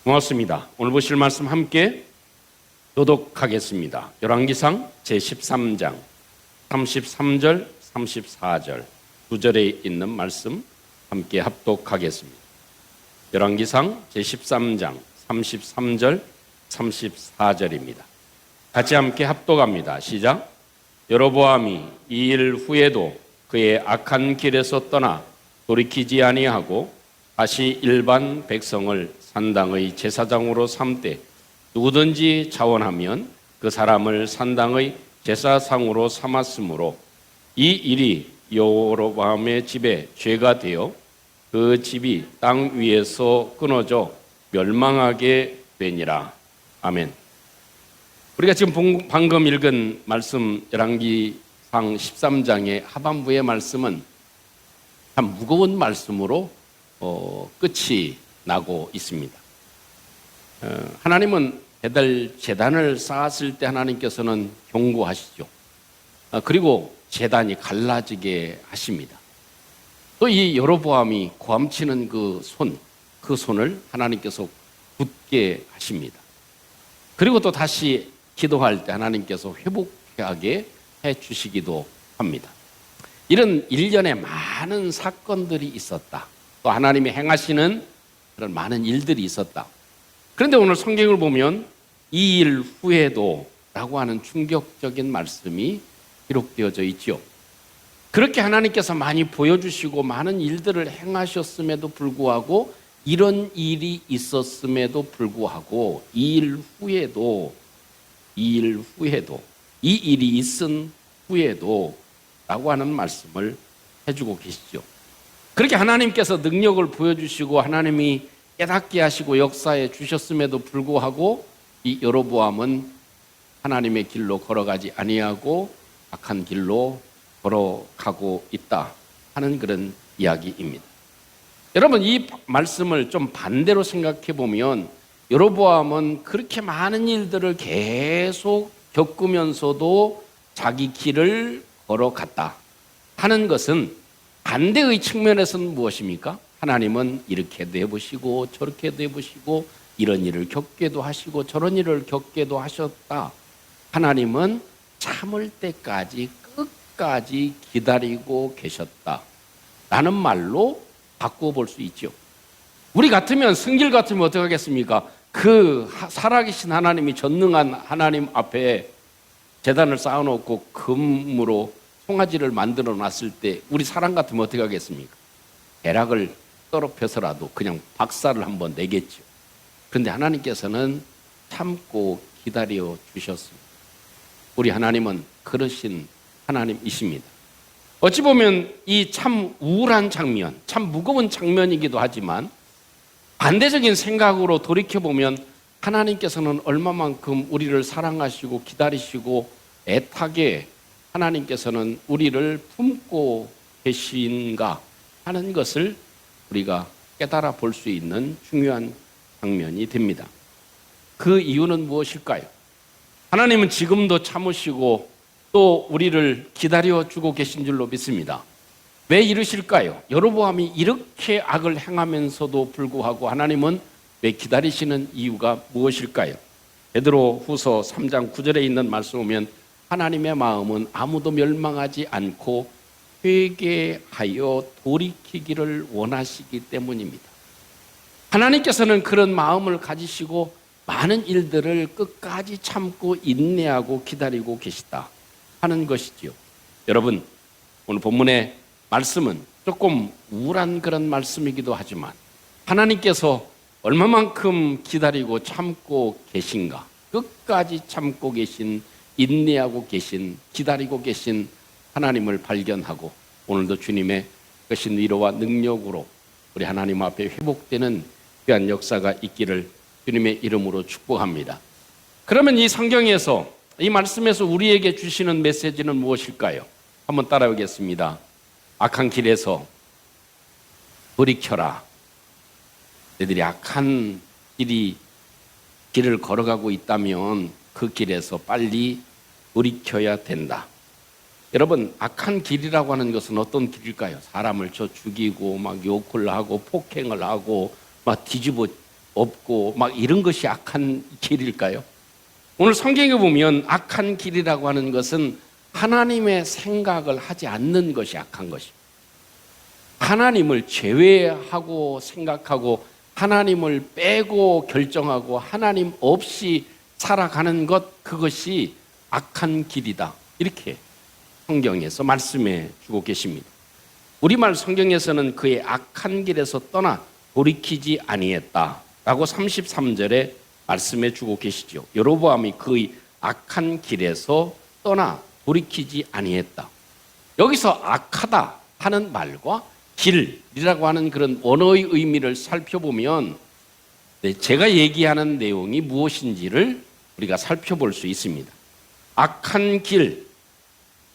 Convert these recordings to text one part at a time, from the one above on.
고맙습니다. 오늘 보실 말씀 함께 교독하겠습니다. 열왕기상 제13장 33절, 34절 두 절에 있는 말씀 함께 합독하겠습니다. 열왕기상 제13장 33절, 34절입니다. 같이 함께 합독합니다. 시작. 여로보암이 이 일 후에도 그의 악한 길에서 떠나 돌이키지 아니하고 다시 일반 백성을 산당의 제사장으로 삼되 누구든지 자원하면 그 사람을 산당의 제사상으로 삼았으므로 이 일이 여로보암의 집에 죄가 되어 그 집이 땅 위에서 끊어져 멸망하게 되니라. 아멘. 우리가 지금 방금 읽은 말씀 열왕기상 13장의 하반부의 말씀은 참 무거운 말씀으로 끝이 나고 있습니다. 하나님은 배달 제단을 쌓았을 때 하나님께서는 경고하시죠. 그리고 제단이 갈라지게 하십니다. 또 이 여로보암이 고함치는 그 손을 하나님께서 굳게 하십니다. 그리고 또 다시 기도할 때 하나님께서 회복하게 해주시기도 합니다. 이런 일련의 많은 사건들이 있었다. 또 하나님이 행하시는 그런 많은 일들이 있었다. 그런데 오늘 성경을 보면 이 일 후에도 라고 하는 충격적인 말씀이 기록되어져 있죠. 그렇게 하나님께서 많이 보여주시고 많은 일들을 행하셨음에도 불구하고 이런 일이 있었음에도 불구하고 이 일이 있은 후에도 라고 하는 말씀을 해주고 계시죠. 그렇게 하나님께서 능력을 보여주시고 하나님이 깨닫게 하시고 역사해 주셨음에도 불구하고 이 여로보암은 하나님의 길로 걸어가지 아니하고 악한 길로 걸어가고 있다 하는 그런 이야기입니다. 여러분, 이 말씀을 좀 반대로 생각해 보면 여로보암은 그렇게 많은 일들을 계속 겪으면서도 자기 길을 걸어갔다 하는 것은 반대의 측면에서는 무엇입니까? 하나님은 이렇게도 해보시고 저렇게도 해보시고 이런 일을 겪게도 하시고 저런 일을 겪게도 하셨다. 하나님은 참을 때까지 끝까지 기다리고 계셨다 라는 말로 바꿔볼 수 있죠. 우리 같으면 승길 같으면 어떻게 하겠습니까? 그 살아계신 하나님이 전능한 하나님 앞에 제단을 쌓아놓고 금으로 송아지를 만들어 놨을 때 우리 사람 같으면 어떻게 하겠습니까? 대락을 떨어펴서라도 그냥 박살을 한번 내겠죠. 그런데 하나님께서는 참고 기다려 주셨습니다. 우리 하나님은 그러신 하나님이십니다. 어찌 보면 이 참 우울한 장면, 참 무거운 장면이기도 하지만 반대적인 생각으로 돌이켜보면 하나님께서는 얼마만큼 우리를 사랑하시고 기다리시고 애타게 하나님께서는 우리를 품고 계신가 하는 것을 우리가 깨달아 볼 수 있는 중요한 장면이 됩니다. 그 이유는 무엇일까요? 하나님은 지금도 참으시고 또 우리를 기다려주고 계신 줄로 믿습니다. 왜 이러실까요? 여로보암이 이렇게 악을 행하면서도 불구하고 하나님은 왜 기다리시는 이유가 무엇일까요? 베드로 후서 3장 9절에 있는 말씀 보면 하나님의 마음은 아무도 멸망하지 않고 회개하여 돌이키기를 원하시기 때문입니다. 하나님께서는 그런 마음을 가지시고 많은 일들을 끝까지 참고 인내하고 기다리고 계시다 하는 것이지요. 여러분, 오늘 본문의 말씀은 조금 우울한 그런 말씀이기도 하지만 하나님께서 얼마만큼 기다리고 참고 계신가, 끝까지 참고 계신, 인내하고 계신, 기다리고 계신 하나님을 발견하고 오늘도 주님의 크신 위로와 능력으로 우리 하나님 앞에 회복되는 귀한 역사가 있기를 주님의 이름으로 축복합니다. 그러면 이 성경에서, 이 말씀에서 우리에게 주시는 메시지는 무엇일까요? 한번 따라오겠습니다. 악한 길에서 돌이켜라. 너희들이 악한 길을 걸어가고 있다면 그 길에서 빨리 돌이켜야 된다. 여러분, 악한 길이라고 하는 것은 어떤 길일까요? 사람을 죽이고 막 욕을 하고 폭행을 하고 막 뒤집어 없고 막 이런 것이 악한 길일까요? 오늘 성경에 보면 악한 길이라고 하는 것은 하나님의 생각을 하지 않는 것이 악한 것입니다. 하나님을 제외하고 생각하고 하나님을 빼고 결정하고 하나님 없이 살아가는 것, 그것이 악한 길이다. 이렇게 성경에서 말씀해 주고 계십니다. 우리말 성경에서는 그의 악한 길에서 떠나 돌이키지 아니했다라고 33절에 말씀해 주고 계시죠. 여로보암이 그의 악한 길에서 떠나 돌이키지 아니했다. 여기서 악하다 하는 말과 길이라고 하는 그런 언어의 의미를 살펴보면 제가 얘기하는 내용이 무엇인지를 우리가 살펴볼 수 있습니다. 악한 길,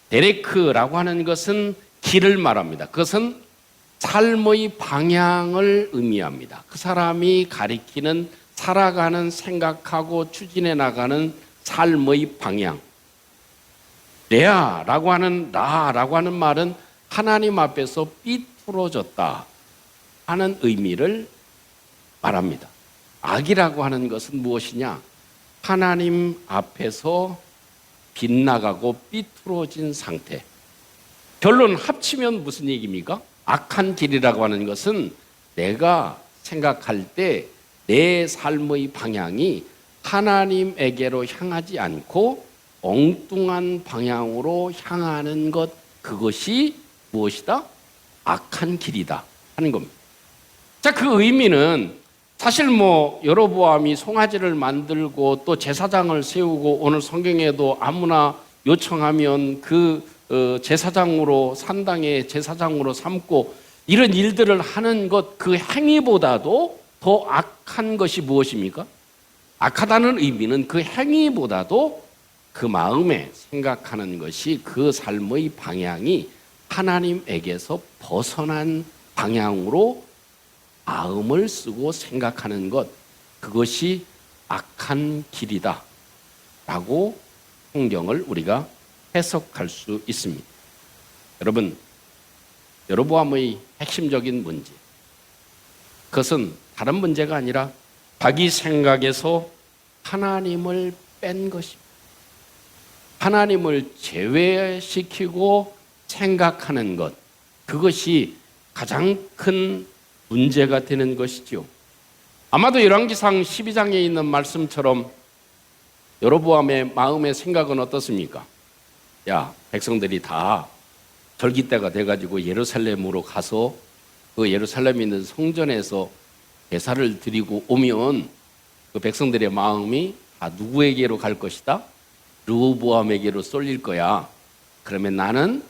데레크라고 하는 것은 길을 말합니다. 그것은 삶의 방향을 의미합니다. 그 사람이 가리키는 살아가는, 생각하고 추진해 나가는 삶의 방향. 레아라고 하는 라라고 하는 말은 하나님 앞에서 삐뚤어졌다 하는 의미를 말합니다. 악이라고 하는 것은 무엇이냐? 하나님 앞에서 빗나가고 삐뚤어진 상태. 결론 합치면 무슨 얘기입니까? 악한 길이라고 하는 것은 내가 생각할 때 내 삶의 방향이 하나님에게로 향하지 않고 엉뚱한 방향으로 향하는 것, 그것이 무엇이다? 악한 길이다 하는 겁니다. 자, 그 의미는 사실 여로보암이 송아지를 만들고 또 제사장을 세우고 오늘 성경에도 아무나 요청하면 그 제사장으로, 산당의 제사장으로 삼고 이런 일들을 하는 것, 그 행위보다도 더 악한 것이 무엇입니까? 악하다는 의미는 그 행위보다도 그 마음에 생각하는 것이, 그 삶의 방향이 하나님에게서 벗어난 방향으로 마음을 쓰고 생각하는 것, 그것이 악한 길이다 라고 성경을 우리가 해석할 수 있습니다. 여러분, 여로보암의 핵심적인 문제, 그것은 다른 문제가 아니라 자기 생각에서 하나님을 뺀 것입니다. 하나님을 제외시키고 생각하는 것, 그것이 가장 큰 문제가 되는 것이죠. 아마도 열왕기상 12장에 있는 말씀처럼 여로보암의 마음의 생각은 어떻습니까? 야, 백성들이 다 절기 때가 돼가지고 예루살렘으로 가서 그 예루살렘에 있는 성전에서 제사를 드리고 오면 그 백성들의 마음이 다 누구에게로 갈 것이다? 르호보암에게로 쏠릴 거야. 그러면 나는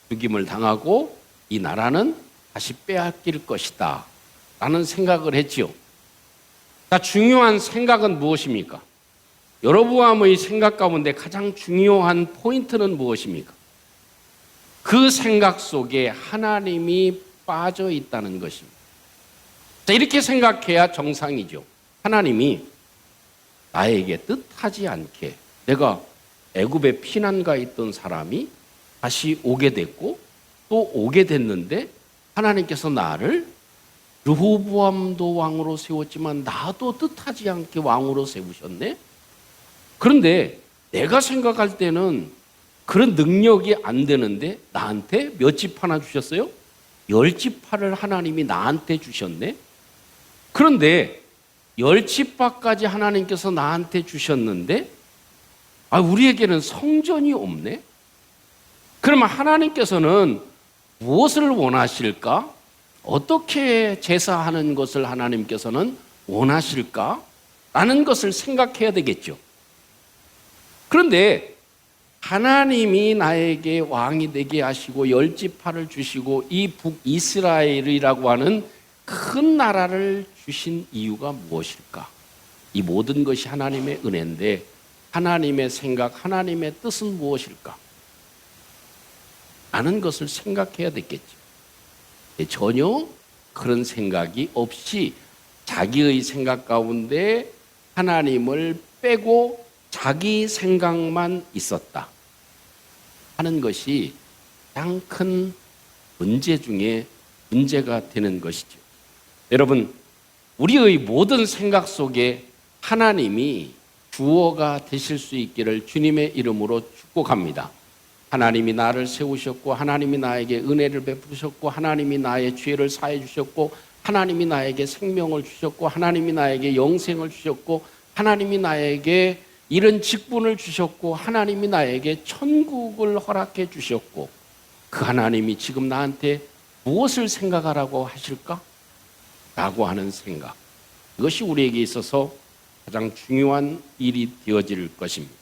죽임을 당하고 이 나라는 다시 빼앗길 것이다 라는 생각을 했지요. 자, 중요한 생각은 무엇입니까? 여로보암의 생각 가운데 가장 중요한 포인트는 무엇입니까? 그 생각 속에 하나님이 빠져 있다는 것입니다. 자, 이렇게 생각해야 정상이죠. 하나님이 나에게 뜻하지 않게, 내가 애굽에 피난가 있던 사람이 다시 오게 됐고 또 오게 됐는데 하나님께서 나를 르호보암도 왕으로 세웠지만 나도 뜻하지 않게 왕으로 세우셨네. 그런데 내가 생각할 때는 그런 능력이 안 되는데 나한테 몇 지파나 주셨어요? 10지파를 하나님이 나한테 주셨네. 그런데 10지파까지 하나님께서 나한테 주셨는데 우리에게는 성전이 없네. 그러면 하나님께서는 무엇을 원하실까? 어떻게 제사하는 것을 하나님께서는 원하실까? 라는 것을 생각해야 되겠죠. 그런데 하나님이 나에게 왕이 되게 하시고 10지파를 주시고 이 북이스라엘이라고 하는 큰 나라를 주신 이유가 무엇일까? 이 모든 것이 하나님의 은혜인데 하나님의 생각, 하나님의 뜻은 무엇일까? 라는 것을 생각해야 되겠죠. 전혀 그런 생각이 없이 자기의 생각 가운데 하나님을 빼고 자기 생각만 있었다 하는 것이 가장 큰 문제 중에 문제가 되는 것이죠. 여러분, 우리의 모든 생각 속에 하나님이 주어가 되실 수 있기를 주님의 이름으로 축복합니다. 하나님이 나를 세우셨고, 하나님이 나에게 은혜를 베푸셨고, 하나님이 나의 죄를 사해 주셨고, 하나님이 나에게 생명을 주셨고, 하나님이 나에게 영생을 주셨고, 하나님이 나에게 이런 직분을 주셨고, 하나님이 나에게 천국을 허락해 주셨고, 그 하나님이 지금 나한테 무엇을 생각하라고 하실까? 라고 하는 생각. 이것이 우리에게 있어서 가장 중요한 일이 되어질 것입니다.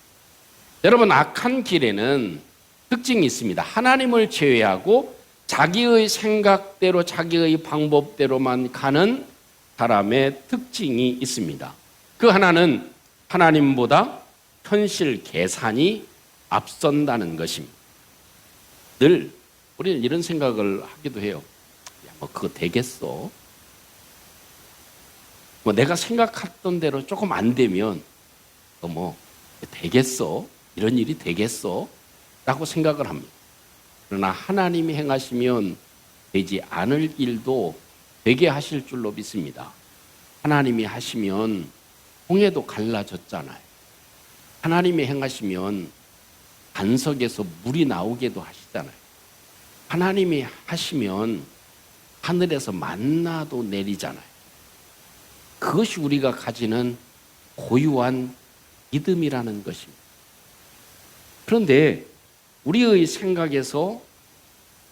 여러분, 악한 길에는 특징이 있습니다. 하나님을 제외하고 자기의 생각대로, 자기의 방법대로만 가는 사람의 특징이 있습니다. 그 하나는 하나님보다 현실 계산이 앞선다는 것입니다. 늘 우리는 이런 생각을 하기도 해요. 야, 뭐 그거 되겠어? 뭐 내가 생각했던 대로 조금 안 되면 뭐 되겠어? 이런 일이 되겠어? 라고 생각을 합니다. 그러나 하나님이 행하시면 되지 않을 일도 되게 하실 줄로 믿습니다. 하나님이 하시면 홍해도 갈라졌잖아요. 하나님이 행하시면 반석에서 물이 나오게도 하시잖아요. 하나님이 하시면 하늘에서 만나도 내리잖아요. 그것이 우리가 가지는 고유한 믿음이라는 것입니다. 그런데 우리의 생각에서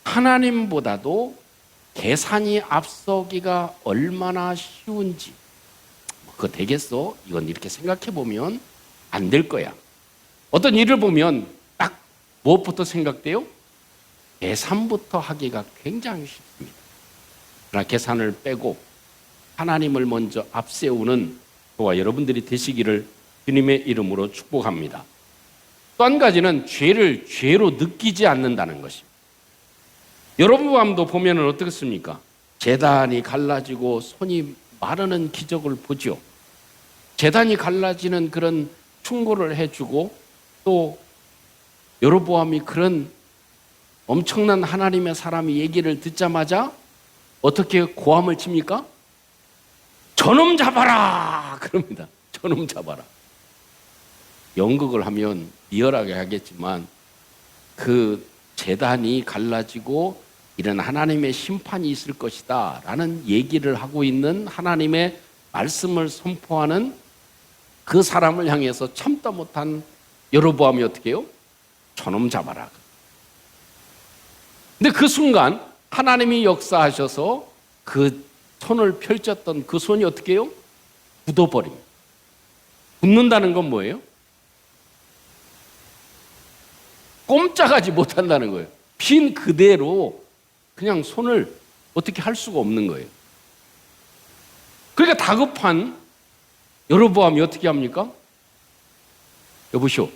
하나님보다도 계산이 앞서기가 얼마나 쉬운지, 그거 되겠어? 이건 이렇게 생각해 보면 안 될 거야. 어떤 일을 보면 딱 무엇부터 생각돼요? 계산부터 하기가 굉장히 쉽습니다. 그러나 계산을 빼고 하나님을 먼저 앞세우는 저와 여러분들이 되시기를 주님의 이름으로 축복합니다. 또 한 가지는 죄를 죄로 느끼지 않는다는 것입니다. 여로보암도 보면 어떻겠습니까? 제단이 갈라지고 손이 마르는 기적을 보죠. 제단이 갈라지는 그런 충고를 해주고, 또 여로보암이 그런 엄청난 하나님의 사람이 얘기를 듣자마자 어떻게 고함을 칩니까? 저놈 잡아라! 그럽니다. 저놈 잡아라. 연극을 하면 리얼하게 하겠지만 그 제단이 갈라지고 이런 하나님의 심판이 있을 것이다 라는 얘기를 하고 있는 하나님의 말씀을 선포하는 그 사람을 향해서 참다 못한 여로보암이 어떻게 해요? 저놈 잡아라. 근데 그 순간 하나님이 역사하셔서 그 손을 펼쳤던 그 손이 어떻게 해요? 굳어버립니다. 굳는다는 건 뭐예요? 꼼짝하지 못한다는 거예요. 빈 그대로 그냥 손을 어떻게 할 수가 없는 거예요. 그러니까 다급한 여로보암이 어떻게 합니까? 여보시오,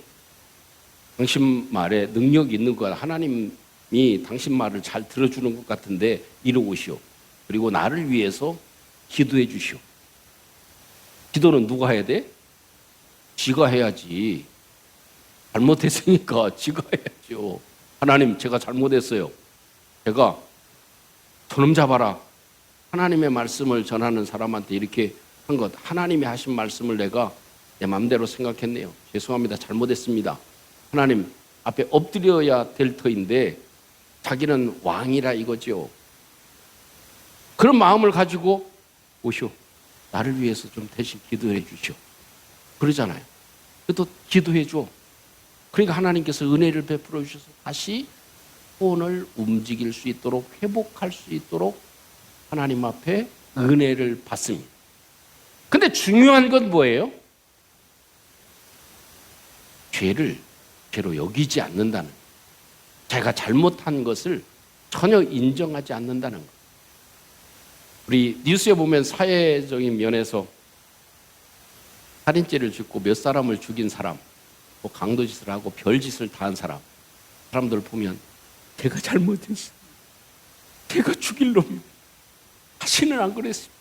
당신 말에 능력이 있는 것, 하나님이 당신 말을 잘 들어주는 것 같은데 이리 오시오. 그리고 나를 위해서 기도해 주시오. 기도는 누가 해야 돼? 지가 해야지. 잘못했으니까 지가 해야죠. 하나님, 제가 잘못했어요. 제가 저놈 잡아라. 하나님의 말씀을 전하는 사람한테 이렇게 한 것, 하나님이 하신 말씀을 내가 내 마음대로 생각했네요. 죄송합니다. 잘못했습니다. 하나님 앞에 엎드려야 될 터인데 자기는 왕이라 이거죠. 그런 마음을 가지고 오시오. 나를 위해서 좀 대신 기도해 주시오. 그러잖아요. 그래도 기도해 줘. 그러니까 하나님께서 은혜를 베풀어 주셔서 다시 손을 움직일 수 있도록, 회복할 수 있도록 하나님 앞에 은혜를 받습니다. 근데 중요한 건 뭐예요? 죄를 죄로 여기지 않는다는 거예요. 자기가 잘못한 것을 전혀 인정하지 않는다는 거예요. 우리 뉴스에 보면 사회적인 면에서 살인죄를 짓고 몇 사람을 죽인 사람, 또 강도짓을 하고 별짓을 다한 사람들 보면 제가 잘못했어요. 제가 죽일 놈이요. 다시는 안 그랬습니다.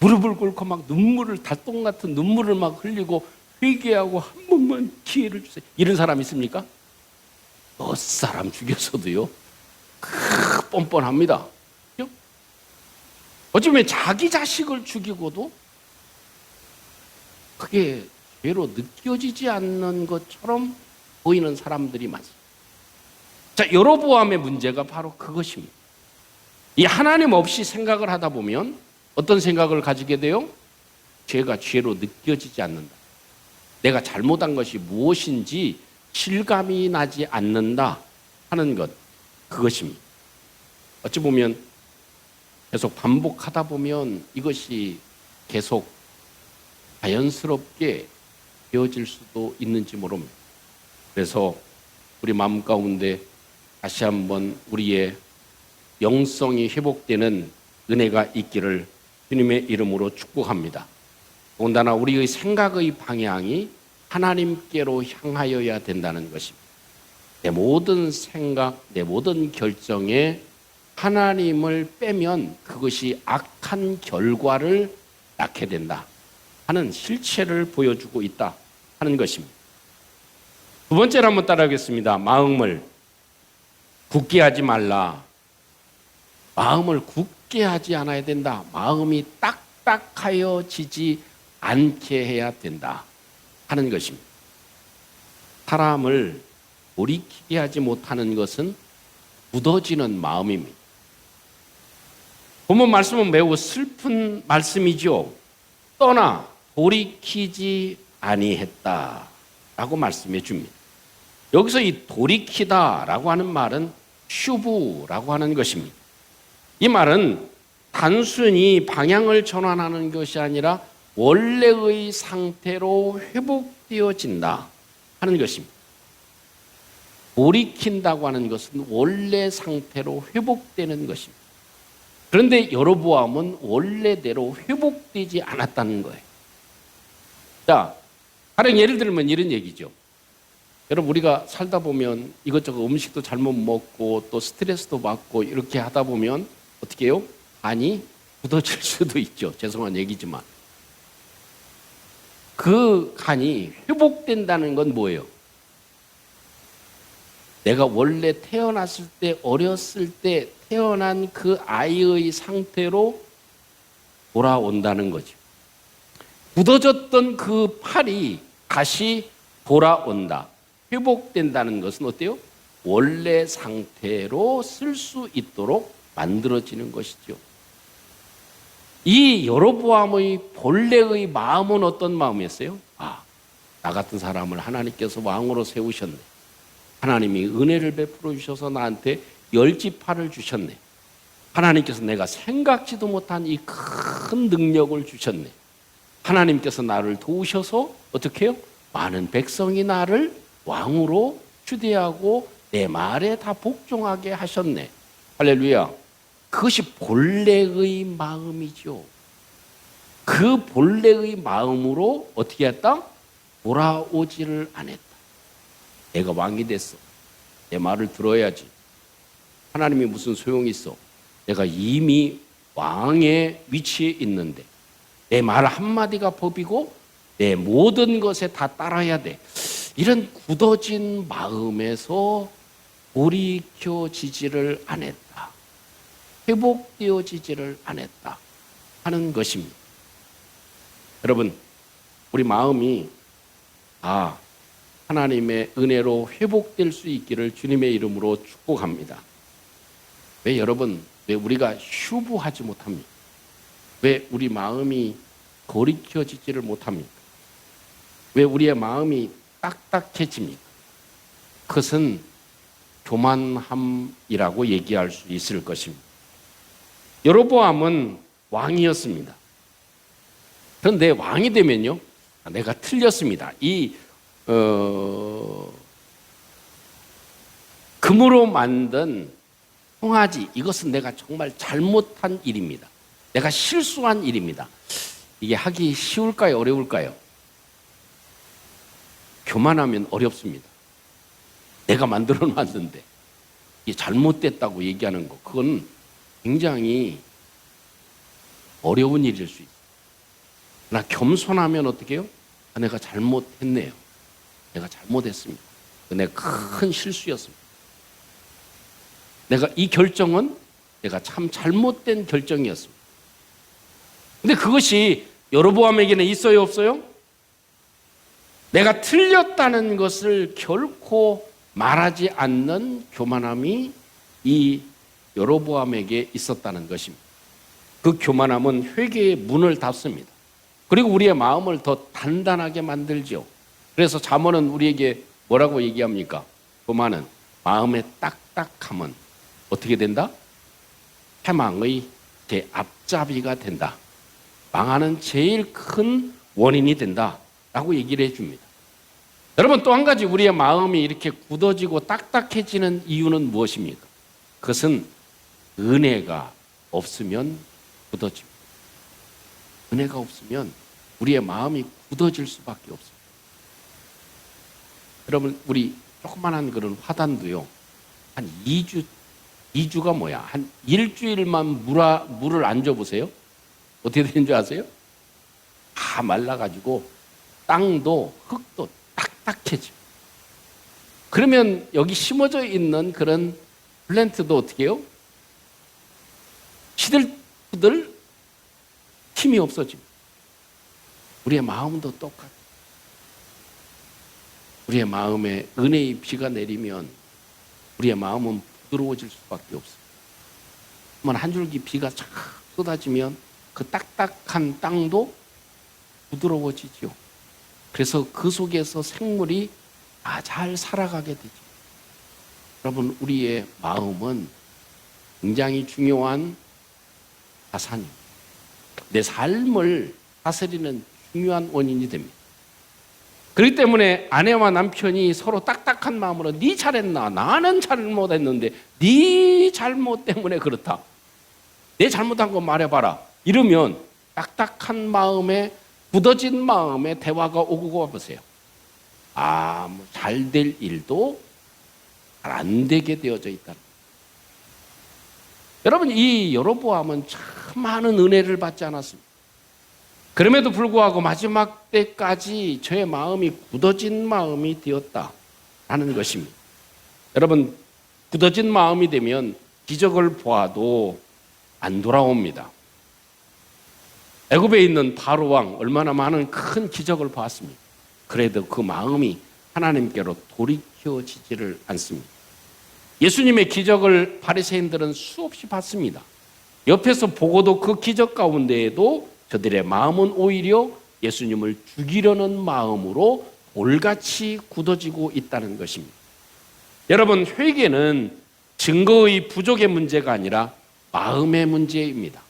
무릎을 꿇고 막 눈물을, 달동 같은 눈물을 막 흘리고 회개하고 한 번만 기회를 주세요. 이런 사람 있습니까? 몇 사람 죽였어도요. 뻔뻔합니다. 어쩌면 자기 자식을 죽이고도 그게 죄로 느껴지지 않는 것처럼 보이는 사람들이 많습니다. 자, 여로보암의 문제가 바로 그것입니다. 이 하나님 없이 생각을 하다 보면 어떤 생각을 가지게 돼요? 죄가 죄로 느껴지지 않는다. 내가 잘못한 것이 무엇인지 실감이 나지 않는다 하는 것, 그것입니다. 어찌 보면 계속 반복하다 보면 이것이 계속 자연스럽게 되어질 수도 있는지 모릅니다. 그래서 우리 마음 가운데 다시 한번 우리의 영성이 회복되는 은혜가 있기를 주님의 이름으로 축복합니다. 더군다나 우리의 생각의 방향이 하나님께로 향하여야 된다는 것입니다. 내 모든 생각, 내 모든 결정에 하나님을 빼면 그것이 악한 결과를 낳게 된다 하는 실체를 보여주고 있다 하는 것입니다. 두 번째로 한번 따라하겠습니다. 마음을 굳게 하지 말라. 마음을 굳게 하지 않아야 된다. 마음이 딱딱하여지지 않게 해야 된다 하는 것입니다. 사람을 돌이키게 하지 못하는 것은 굳어지는 마음입니다. 본문 말씀은 매우 슬픈 말씀이죠. 떠나 돌이키지 아니했다라고 말씀해 줍니다. 여기서 이 돌이키다라고 하는 말은 슈브라고 하는 것입니다. 이 말은 단순히 방향을 전환하는 것이 아니라 원래의 상태로 회복되어진다 하는 것입니다. 돌이킨다고 하는 것은 원래 상태로 회복되는 것입니다. 그런데 여로보암은 원래대로 회복되지 않았다는 거예요. 자, 가령 예를 들면 이런 얘기죠. 여러분, 우리가 살다 보면 이것저것 음식도 잘못 먹고 또 스트레스도 받고 이렇게 하다 보면 어떻게 해요? 간이 굳어질 수도 있죠. 죄송한 얘기지만. 그 간이 회복된다는 건 뭐예요? 내가 원래 태어났을 때, 어렸을 때 태어난 그 아이의 상태로 돌아온다는 거죠. 굳어졌던 그 팔이 다시 돌아온다. 회복된다는 것은 어때요? 원래 상태로 쓸 수 있도록 만들어지는 것이죠. 이 여로보암의 본래의 마음은 어떤 마음이었어요? 나 같은 사람을 하나님께서 왕으로 세우셨네. 하나님이 은혜를 베풀어 주셔서 나한테 열지파를 주셨네. 하나님께서 내가 생각지도 못한 이 큰 능력을 주셨네. 하나님께서 나를 도우셔서 어떻게 해요? 많은 백성이 나를 왕으로 추대하고 내 말에 다 복종하게 하셨네. 할렐루야. 그것이 본래의 마음이죠. 그 본래의 마음으로 어떻게 했다? 돌아오지를 않았다. 내가 왕이 됐어. 내 말을 들어야지. 하나님이 무슨 소용이 있어? 내가 이미 왕의 위치에 있는데 내 말 한마디가 법이고 내 모든 것에 다 따라야 돼. 이런 굳어진 마음에서 돌이켜지지를 않았다. 회복되어지지를 않았다 하는 것입니다. 여러분, 우리 마음이 하나님의 은혜로 회복될 수 있기를 주님의 이름으로 축복합니다. 왜 우리가 슈브하지 못합니까? 왜 우리 마음이 돌이켜지지를 못합니까? 왜 우리의 마음이 딱딱해집니까? 그것은 교만함이라고 얘기할 수 있을 것입니다. 여로보암은 왕이었습니다. 그런데 왕이 되면요, 내가 틀렸습니다. 금으로 만든 송아지, 이것은 내가 정말 잘못한 일입니다. 내가 실수한 일입니다. 이게 하기 쉬울까요? 어려울까요? 교만하면 어렵습니다. 내가 만들어 놨는데 이게 잘못됐다고 얘기하는 거, 그건 굉장히 어려운 일일 수 있어요. 그러나 겸손하면 어떻게 해요? 내가 잘못했네요. 내가 잘못했습니다. 내가 큰 실수였습니다. 이 결정은 내가 참 잘못된 결정이었습니다. 근데 그것이 여로보암에게는 있어요, 없어요? 내가 틀렸다는 것을 결코 말하지 않는 교만함이 이 여로보암에게 있었다는 것입니다. 그 교만함은 회개의 문을 닫습니다. 그리고 우리의 마음을 더 단단하게 만들죠. 그래서 잠언은 우리에게 뭐라고 얘기합니까? 교만은 마음의 딱딱함은 어떻게 된다? 패망의 제 앞잡이가 된다. 망하는 제일 큰 원인이 된다 라고 얘기를 해줍니다. 여러분, 또 한 가지 우리의 마음이 이렇게 굳어지고 딱딱해지는 이유는 무엇입니까? 그것은 은혜가 없으면 굳어집니다. 은혜가 없으면 우리의 마음이 굳어질 수밖에 없습니다. 여러분, 우리 조그만한 그런 화단도요, 한 2주가 뭐야? 한 일주일만 물을 안 줘보세요? 어떻게 되는 줄 아세요? 다 말라가지고 땅도 흙도 딱딱해져. 그러면 여기 심어져 있는 그런 플랜트도 어떻게 해요? 시들시들 힘이 없어집니다. 우리의 마음도 똑같아요. 우리의 마음에 은혜의 비가 내리면 우리의 마음은 부드러워질 수밖에 없어요. 한 줄기 비가 쫙 쏟아지면 그 딱딱한 땅도 부드러워지죠. 그래서 그 속에서 생물이 잘 살아가게 되죠. 여러분, 우리의 마음은 굉장히 중요한 자산입니다. 내 삶을 다스리는 중요한 원인이 됩니다. 그렇기 때문에 아내와 남편이 서로 딱딱한 마음으로 네 잘했나? 나는 잘못했는데 네 잘못 때문에 그렇다. 내 잘못한 거 말해봐라. 이러면 딱딱한 마음에, 굳어진 마음에 대화가 오고 가보세요. 잘 될 일도 잘 안 되게 되어져 있다. 여러분, 이 여로보암은 참 많은 은혜를 받지 않았습니다. 그럼에도 불구하고 마지막 때까지 저의 마음이 굳어진 마음이 되었다라는 것입니다. 여러분, 굳어진 마음이 되면 기적을 보아도 안 돌아옵니다. 애굽에 있는 바로 왕 얼마나 많은 큰 기적을 보았습니까? 그래도 그 마음이 하나님께로 돌이켜지지를 않습니다. 예수님의 기적을 바리새인들은 수없이 봤습니다. 옆에서 보고도 그 기적 가운데에도 저들의 마음은 오히려 예수님을 죽이려는 마음으로 돌같이 굳어지고 있다는 것입니다. 여러분, 회개는 증거의 부족의 문제가 아니라 마음의 문제입니다.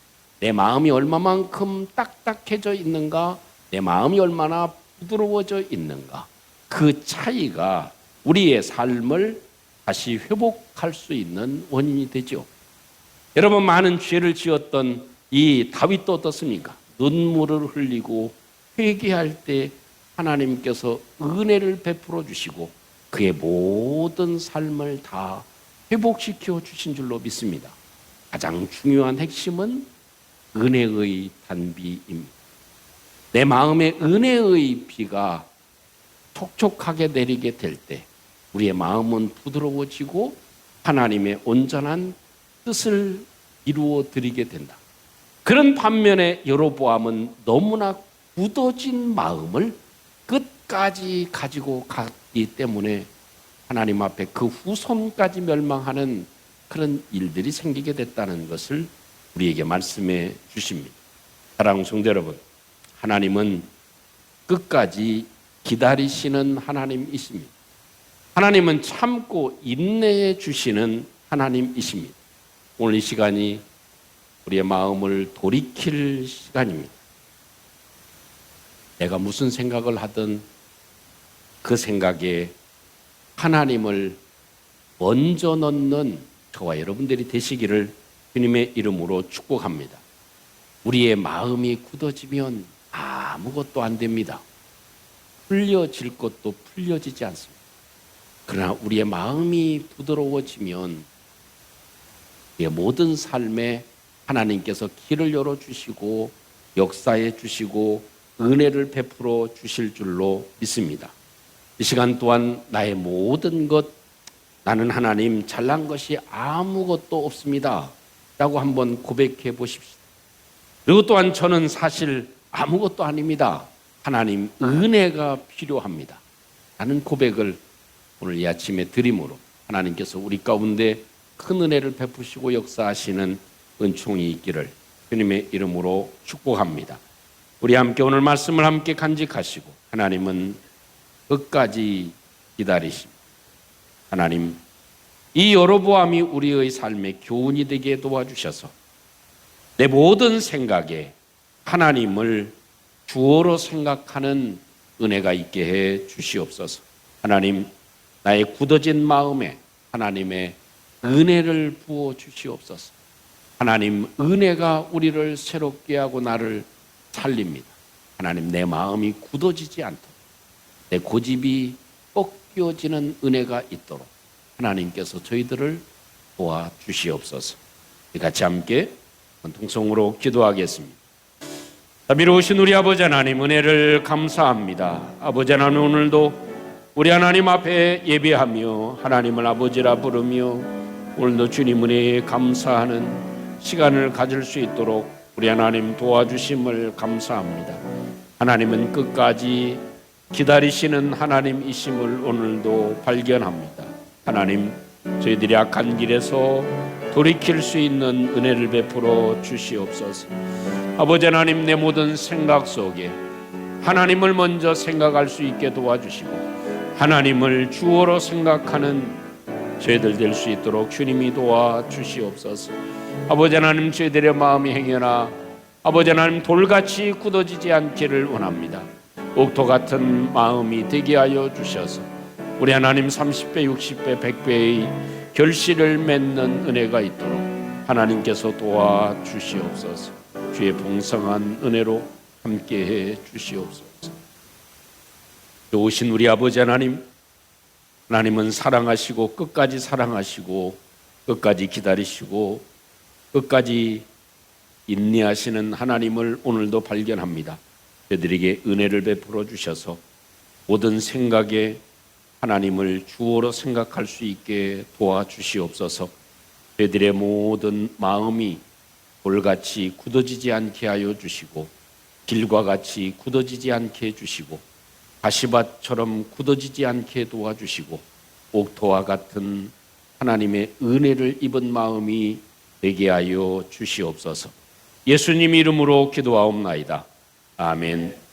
내 마음이 얼마만큼 딱딱해져 있는가, 내 마음이 얼마나 부드러워져 있는가, 그 차이가 우리의 삶을 다시 회복할 수 있는 원인이 되죠. 여러분, 많은 죄를 지었던 이 다윗도 어떻습니까? 눈물을 흘리고 회개할 때 하나님께서 은혜를 베풀어 주시고 그의 모든 삶을 다 회복시켜 주신 줄로 믿습니다. 가장 중요한 핵심은 은혜의 단비입니다. 내 마음에 은혜의 비가 촉촉하게 내리게 될 때 우리의 마음은 부드러워지고 하나님의 온전한 뜻을 이루어 드리게 된다. 그런 반면에 여로보암은 너무나 굳어진 마음을 끝까지 가지고 갔기 때문에 하나님 앞에 그 후손까지 멸망하는 그런 일들이 생기게 됐다는 것을 우리에게 말씀해 주십니다. 사랑하는 성도 여러분, 하나님은 끝까지 기다리시는 하나님이십니다. 하나님은 참고 인내해 주시는 하나님이십니다. 오늘 이 시간이 우리의 마음을 돌이킬 시간입니다. 내가 무슨 생각을 하든 그 생각에 하나님을 먼저 넣는 저와 여러분들이 되시기를 주님의 이름으로 축복합니다. 우리의 마음이 굳어지면 아무것도 안 됩니다. 풀려질 것도 풀려지지 않습니다. 그러나 우리의 마음이 부드러워지면 우리의 모든 삶에 하나님께서 길을 열어주시고 역사해 주시고 은혜를 베풀어 주실 줄로 믿습니다. 이 시간 또한 나의 모든 것, 나는 하나님 잘난 것이 아무것도 없습니다 라고 한번 고백해 보십시오. 그리고 또한 저는 사실 아무것도 아닙니다. 하나님 은혜가 필요합니다. 라는 고백을 오늘 이 아침에 드림으로 하나님께서 우리 가운데 큰 은혜를 베푸시고 역사하시는 은총이 있기를 주님의 이름으로 축복합니다. 우리 함께 오늘 말씀을 함께 간직하시고 하나님은 끝까지 기다리십니다. 하나님, 이 여로보암이 우리의 삶의 교훈이 되게 도와주셔서 내 모든 생각에 하나님을 주어로 생각하는 은혜가 있게 해 주시옵소서. 하나님, 나의 굳어진 마음에 하나님의 은혜를 부어 주시옵소서. 하나님, 은혜가 우리를 새롭게 하고 나를 살립니다. 하나님, 내 마음이 굳어지지 않도록, 내 고집이 꺾여지는 은혜가 있도록 하나님께서 저희들을 도와주시옵소서. 같이 함께 통성으로 기도하겠습니다. 자비로우신 우리 아버지 하나님, 은혜를 감사합니다. 아버지 하나님, 오늘도 우리 하나님 앞에 예배하며 하나님을 아버지라 부르며 오늘도 주님 은혜에 감사하는 시간을 가질 수 있도록 우리 하나님 도와주심을 감사합니다. 하나님은 끝까지 기다리시는 하나님이심을 오늘도 발견합니다. 하나님, 저희들이 악한 길에서 돌이킬 수 있는 은혜를 베풀어 주시옵소서. 아버지 하나님, 내 모든 생각 속에 하나님을 먼저 생각할 수 있게 도와주시고 하나님을 주어로 생각하는 저희들 될 수 있도록 주님이 도와주시옵소서. 아버지 하나님, 저희들의 마음이 행여나 아버지 하나님 돌같이 굳어지지 않기를 원합니다. 옥토 같은 마음이 되게 하여 주셔서 우리 하나님 30배, 60배, 100배의 결실을 맺는 은혜가 있도록 하나님께서 도와주시옵소서. 주의 풍성한 은혜로 함께해 주시옵소서. 좋으신 우리 아버지 하나님, 하나님은 사랑하시고 끝까지 사랑하시고 끝까지 기다리시고 끝까지 인내하시는 하나님을 오늘도 발견합니다. 저희들에게 은혜를 베풀어 주셔서 모든 생각에 하나님을 주어로 생각할 수 있게 도와주시옵소서. 저희들의 모든 마음이 돌같이 굳어지지 않게 하여 주시고 길과 같이 굳어지지 않게 해주시고 가시밭처럼 굳어지지 않게 도와주시고 옥토와 같은 하나님의 은혜를 입은 마음이 되게 하여 주시옵소서. 예수님 이름으로 기도하옵나이다. 아멘.